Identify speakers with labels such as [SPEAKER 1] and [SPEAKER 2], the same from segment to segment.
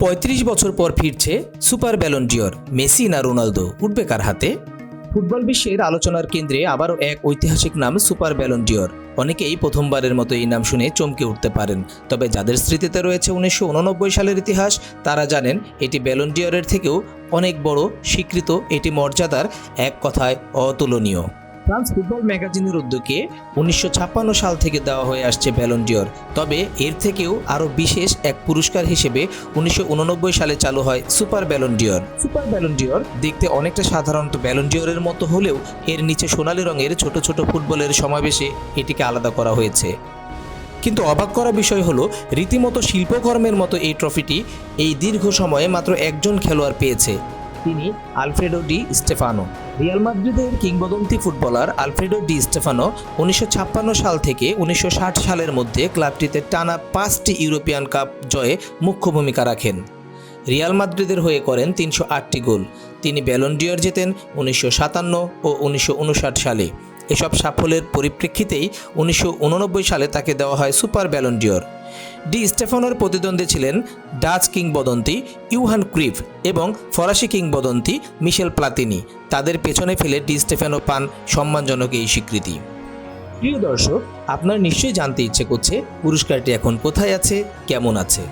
[SPEAKER 1] ৩৫ বছর পর ফিরছে সুপার ব্যালন ডিওর। মেসি না রোনালদো, উঠবে কার হাতে? ফুটবল বিশ্বের আলোচনার কেন্দ্রে আবারও এক ঐতিহাসিক নাম সুপার ব্যালন ডিওর। অনেকেই প্রথমবারের মতো এই নাম শুনে চমকে উঠতে পারেন, তবে যাদের স্মৃতিতে রয়েছে 1989 সালের ইতিহাস তারা জানেন এটি ব্যালন ডিওরের থেকেও অনেক বড় স্বীকৃত। এটি মর্যাদার, এক কথায় অতুলনীয়। ফ্রান্স ফুটবল ম্যাগাজিনের উদ্যোগে 1956 সাল থেকে দেওয়া হয়ে আসছে ব্যালন ডিওর। তবে এর থেকেও আরও বিশেষ এক পুরস্কার হিসেবে 1989 সালে চালু হয় super Ballon d'Or. Super Ballon d'Or দেখতে অনেকটা সাধারণত ব্যালন ডিওরের মতো হলেও এর নিচে সোনালী রঙের ছোট ছোট ফুটবলের সমাবেশে এটিকে আলাদা করা হয়েছে। কিন্তু অবাক করা বিষয় হলো, রীতিমতো শিল্পকর্মের মতো এই ট্রফিটি এই দীর্ঘ সময়ে মাত্র একজন খেলোয়াড় পেয়েছে। তিনি আলফ্রেডো ডি স্টেফানো। রিয়াল মাদ্রিদের কিংবদন্তি ফুটবলার আলফ্রেডো ডি স্টেফানো 1956 সাল থেকে 1960 সালের মধ্যে ক্লাবটিতে টানা 5টি ইউরোপিয়ান কাপ জয়ে মুখ্য ভূমিকা রাখেন। রিয়াল মাদ্রিদের হয়ে করেন 308টি গোল। তিনি ব্যালন ডিওর জেতেন 1957 ও 1959 সালে। এসব সাফল্যের পরিপ্রেক্ষিতেই 1989 সালে তাকে দেওয়া হয় সুপার ব্যালন ডিওর। ডি স্টেফানোর প্রতিদ্বন্দ্বী ছিলেন ডাচ কিংবদন্তি ইউহান ক্রিফ এবং ফরাসি কিংবদন্তি মিশেল প্লাতিনি। তাদের পেছনে ফেলে ডি স্টেফানো পান সম্মানজনক এই স্বীকৃতি। প্রিয় দর্শক, আপনার নিশ্চয়ই জানতে ইচ্ছে করছে পুরস্কারটি এখন কোথায় আছে, কেমন আছে।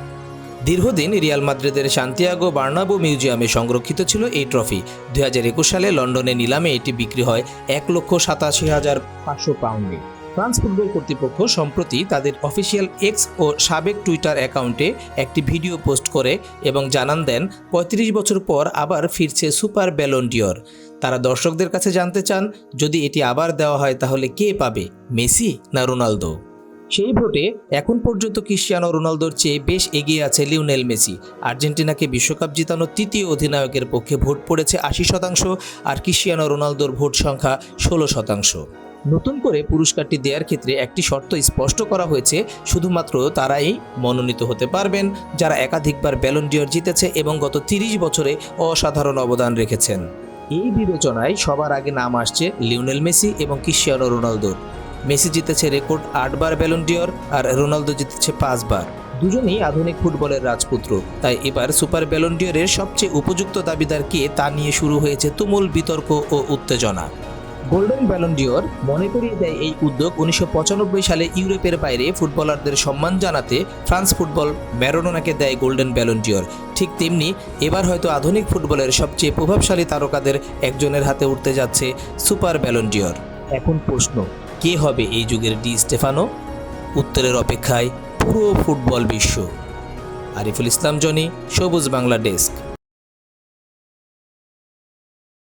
[SPEAKER 1] দীর্ঘদিন রিয়াল মাদ্রিদের সান্তিয়াগো বার্নাব্যু মিউজিয়ামে সংরক্ষিত ছিল এই ট্রফি। 2021 সালে লন্ডনে নিলামে এটি বিক্রি হয় 1,87,500 পাউন্ডে। ফ্রান্স ফুটবল কর্তৃপক্ষ সম্প্রতি তাদের অফিসিয়াল এক্স ও সাবেক টুইটার অ্যাকাউন্টে একটি ভিডিও পোস্ট করে এবং জানান দেন 35 বছর পর আবার ফিরছে সুপার ব্যালন ডিওর। তারা দর্শকদের কাছে জানতে চান, যদি এটি আবার দেওয়া হয় তাহলে কে পাবে, মেসি না রোনালদো? সেই ভোটে এখন পর্যন্ত ক্রিশ্চিয়ানো রোনালদোর চেয়ে বেশ এগিয়ে আছে লিওনেল মেসি। আর্জেন্টিনাকে বিশ্বকাপ জিতানো তৃতীয় অধিনায়কের পক্ষে ভোট পড়েছে 80%, আর ক্রিশ্চিয়ানো রোনালদোর ভোট সংখ্যা 16%। নতুন করে পুরস্কারটি দেওয়ার ক্ষেত্রে একটি শর্ত স্পষ্ট করা হয়েছে, শুধুমাত্র তারাই মনোনীত হতে পারবেন যারা একাধিকবার ব্যালন ডিওর জিতেছে এবং গত 30 বছরে অসাধারণ অবদান রেখেছেন। এই বিবেচনায় সবার আগে নাম আসছে লিওনেল মেসি এবং ক্রিশ্চিয়ানো রোনালদোর। মেসি জিতেছে রেকর্ড 8 বার ব্যালন ডিওর আর রোনালদো জিতেছে 5 বার। দুজনেই আধুনিক ফুটবলের রাজপুত্র। তাই এবার সুপার ব্যালন ডিওরের সবচেয়ে উপযুক্ত দাবিদার কে তা নিয়ে শুরু হয়েছে তুমুল বিতর্ক ও উত্তেজনা। গোল্ডেন ব্যালন ডিওর মনে করিয়ে দেয় এই উদ্যোগ 1995 সালে ইউরোপের বাইরে ফুটবলারদের সম্মান জানাতে ফ্রান্স ফুটবল ম্যারাডোনাকে দেয় গোল্ডেন ব্যালন ডিওর। ঠিক তেমনি এবার হয়তো আধুনিক ফুটবলের সবচেয়ে প্রভাবশালী তারকাদের একজনের হাতে উঠতে যাচ্ছে সুপার ব্যালন ডিওর। এখন প্রশ্ন, কে হবে এই যুগের ডি স্টেফানো? উত্তরের অপেক্ষায় পুরো ফুটবল বিশ্ব। আরিফুল ইসলাম জনি, সবুজ বাংলা ডেস্ক।